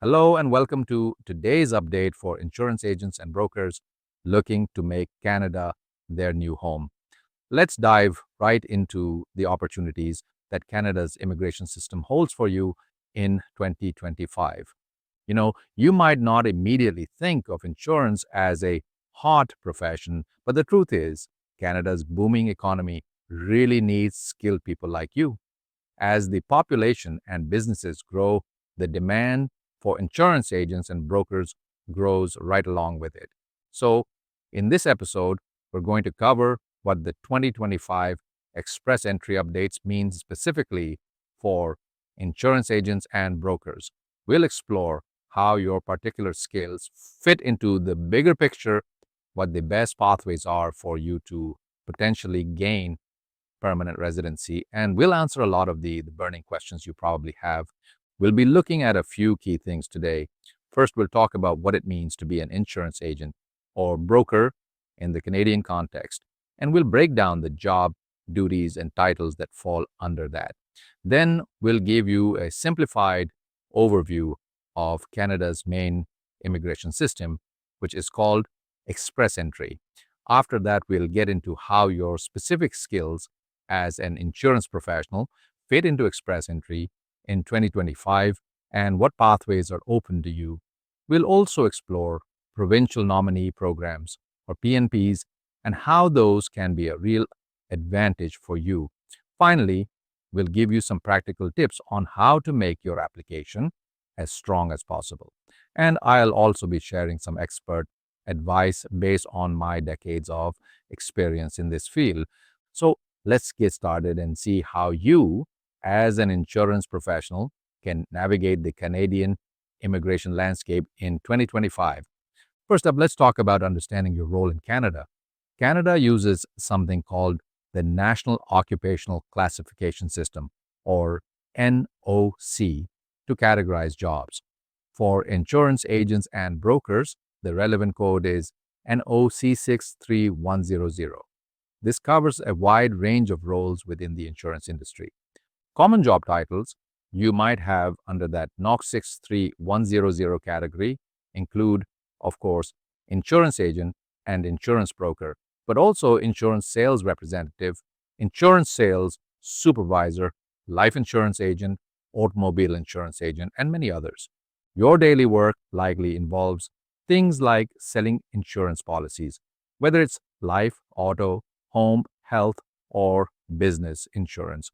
Hello and welcome to today's update for insurance agents and brokers looking to make Canada their new home. Let's dive right into the opportunities that Canada's immigration system holds for you in 2025. You might not immediately think of insurance as a hot profession, but the truth is, Canada's booming economy really needs skilled people like you. As the population and businesses grow, the demand for insurance agents and brokers grows right along with it. So, in this episode, we're going to cover what the 2025 Express Entry updates mean specifically for insurance agents and brokers. We'll explore how your particular skills fit into the bigger picture, what the best pathways are for you to potentially gain permanent residency, and we'll answer a lot of the burning questions you probably have. We'll be looking at a few key things today. First, we'll talk about what it means to be an insurance agent or broker in the Canadian context, and we'll break down the job, duties, and titles that fall under that. Then, we'll give you a simplified overview of Canada's main immigration system, which is called Express Entry. After that, we'll get into how your specific skills as an insurance professional fit into Express Entry in 2025 and what pathways are open to you. We'll also explore provincial nominee programs or PNPs and how those can be a real advantage for you. Finally, we'll give you some practical tips on how to make your application as strong as possible. And I'll also be sharing some expert advice based on my decades of experience in this field. So let's get started and see how you, as an insurance professional, can navigate the Canadian immigration landscape in 2025. First up, let's talk about understanding your role in Canada. Canada uses something called the National Occupational Classification System, or NOC, to categorize jobs. For insurance agents and brokers, the relevant code is NOC 63100. This covers a wide range of roles within the insurance industry. Common job titles you might have under that NOC 63100 category include, of course, insurance agent and insurance broker, but also insurance sales representative, insurance sales supervisor, life insurance agent, automobile insurance agent, and many others. Your daily work likely involves things like selling insurance policies, whether it's life, auto, home, health, or business insurance.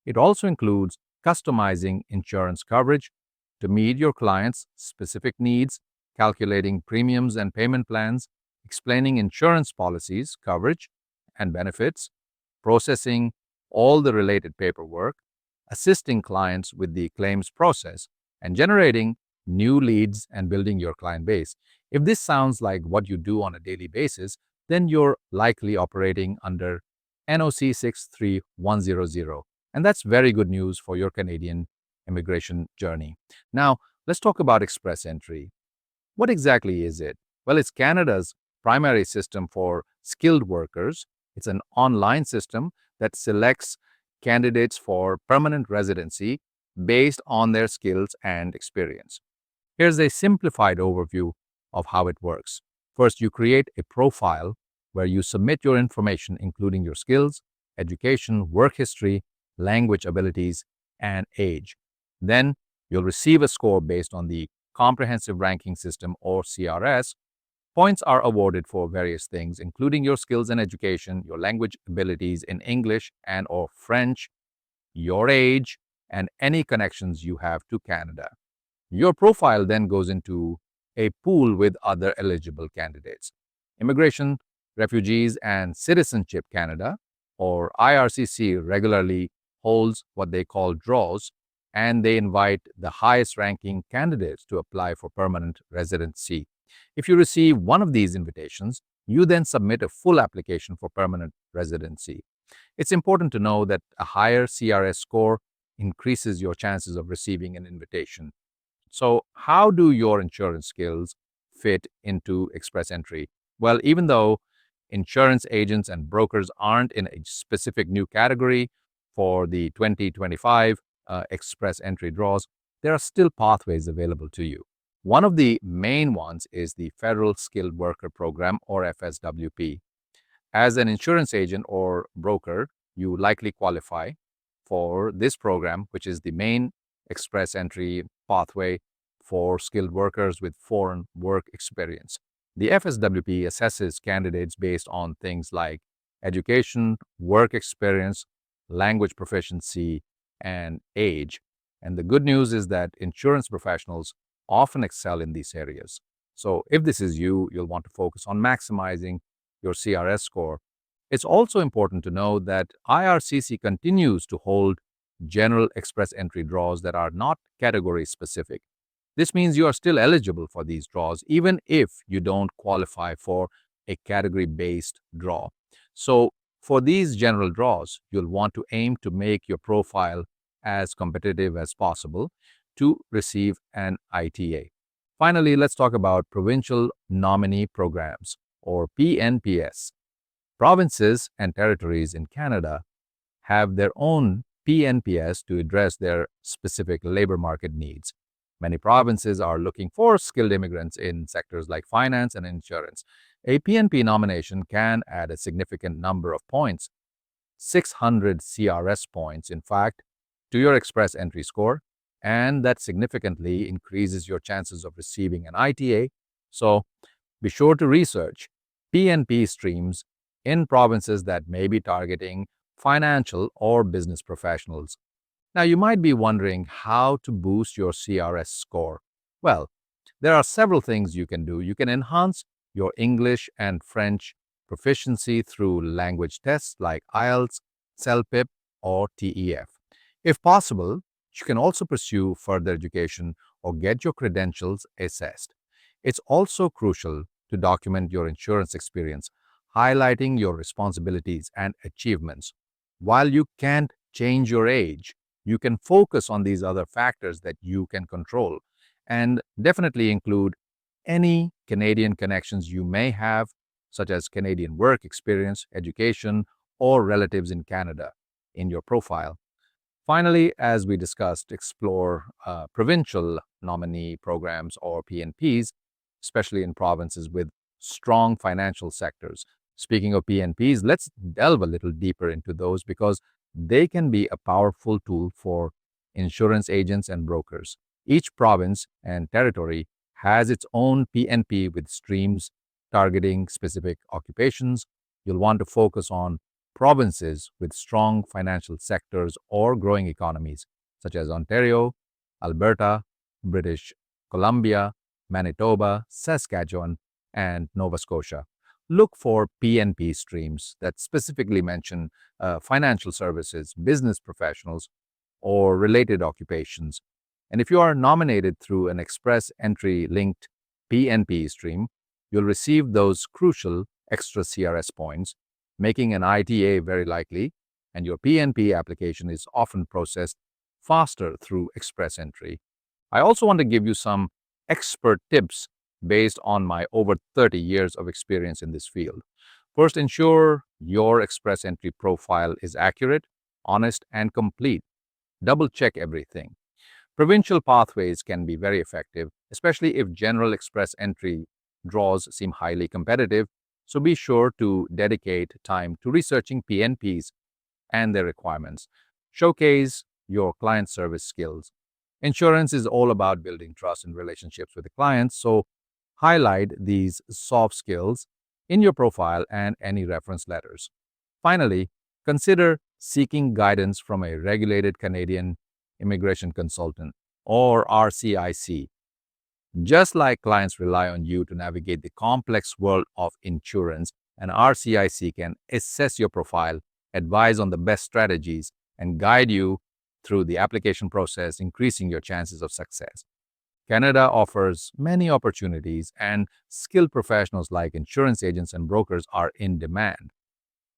It also includes customizing insurance coverage to meet your client's specific needs, calculating premiums and payment plans, explaining insurance policies, coverage, and benefits, processing all the related paperwork, assisting clients with the claims process, and generating new leads and building your client base. If this sounds like what you do on a daily basis, then you're likely operating under NOC 63100. And that's very good news for your Canadian immigration journey. Now, let's talk about Express Entry. What exactly is it? Well, it's Canada's primary system for skilled workers. It's an online system that selects candidates for permanent residency based on their skills and experience. Here's a simplified overview of how it works. First, you create a profile where you submit your information, including your skills, education, work history, language abilities, and age. Then, you'll receive a score based on the Comprehensive Ranking System, or CRS. Points are awarded for various things, including your skills and education, your language abilities in English and or French, your age, and any connections you have to Canada. Your profile then goes into a pool with other eligible candidates. Immigration, Refugees, and Citizenship Canada, or IRCC, regularly holds what they call draws, and they invite the highest ranking candidates to apply for permanent residency. If you receive one of these invitations, you then submit a full application for permanent residency. It's important to know that a higher CRS score increases your chances of receiving an invitation. So, how do your insurance skills fit into Express Entry? Well, even though insurance agents and brokers aren't in a specific new category for the 2025 Express Entry draws, there are still pathways available to you. One of the main ones is the Federal Skilled Worker Program, or FSWP. As an insurance agent or broker, you likely qualify for this program, which is the main express entry pathway for skilled workers with foreign work experience. The FSWP assesses candidates based on things like education, work experience, language proficiency, and age. And the good news is that insurance professionals often excel in these areas. So, if this is you, you'll want to focus on maximizing your CRS score. It's also important to know that IRCC continues to hold general express entry draws that are not category specific. This means you are still eligible for these draws even if you don't qualify for a category based draw. So, for these general draws, you'll want to aim to make your profile as competitive as possible to receive an ITA. Finally, let's talk about provincial nominee programs, or PNPS. Provinces and territories in Canada have their own PNPS to address their specific labor market needs. Many provinces are looking for skilled immigrants in sectors like finance and insurance. A PNP nomination can add a significant number of points, 600 CRS points, in fact, to your express entry score, and that significantly increases your chances of receiving an ITA. So, be sure to research PNP streams in provinces that may be targeting financial or business professionals. Now, you might be wondering how to boost your CRS score. Well, there are several things you can do. You can enhance your English and French proficiency through language tests like IELTS, CELPIP, or TEF. If possible, you can also pursue further education or get your credentials assessed. It's also crucial to document your insurance experience, highlighting your responsibilities and achievements. While you can't change your age, you can focus on these other factors that you can control and definitely include any Canadian connections you may have, such as Canadian work experience, education, or relatives in Canada, in your profile. Finally, as we discussed, explore provincial nominee programs, or PNPs, especially in provinces with strong financial sectors. Speaking of PNPs, let's delve a little deeper into those because they can be a powerful tool for insurance agents and brokers. Each province and territory has its own PNP with streams targeting specific occupations. You'll want to focus on provinces with strong financial sectors or growing economies, such as Ontario, Alberta, British Columbia, Manitoba, Saskatchewan, and Nova Scotia. Look for PNP streams that specifically mention financial services, business professionals, or related occupations. And if you are nominated through an express entry linked PNP stream, you'll receive those crucial extra CRS points, making an ITA very likely, and your PNP application is often processed faster through express entry. I also want to give you some expert tips based on my over 30 years of experience in this field. First, ensure your express entry profile is accurate, honest, and complete. Double check everything. Provincial pathways can be very effective, especially if general express entry draws seem highly competitive, so be sure to dedicate time to researching PNPs and their requirements. Showcase your client service skills. Insurance is all about building trust and relationships with the clients, so highlight these soft skills in your profile and any reference letters. Finally, consider seeking guidance from a regulated Canadian immigration consultant, or RCIC. Just like clients rely on you to navigate the complex world of insurance, an RCIC can assess your profile, advise on the best strategies, and guide you through the application process, increasing your chances of success. Canada offers many opportunities, and skilled professionals like insurance agents and brokers are in demand.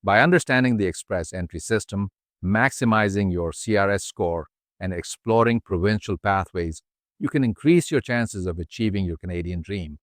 By understanding the express entry system, maximizing your CRS score, and exploring provincial pathways, you can increase your chances of achieving your Canadian dream.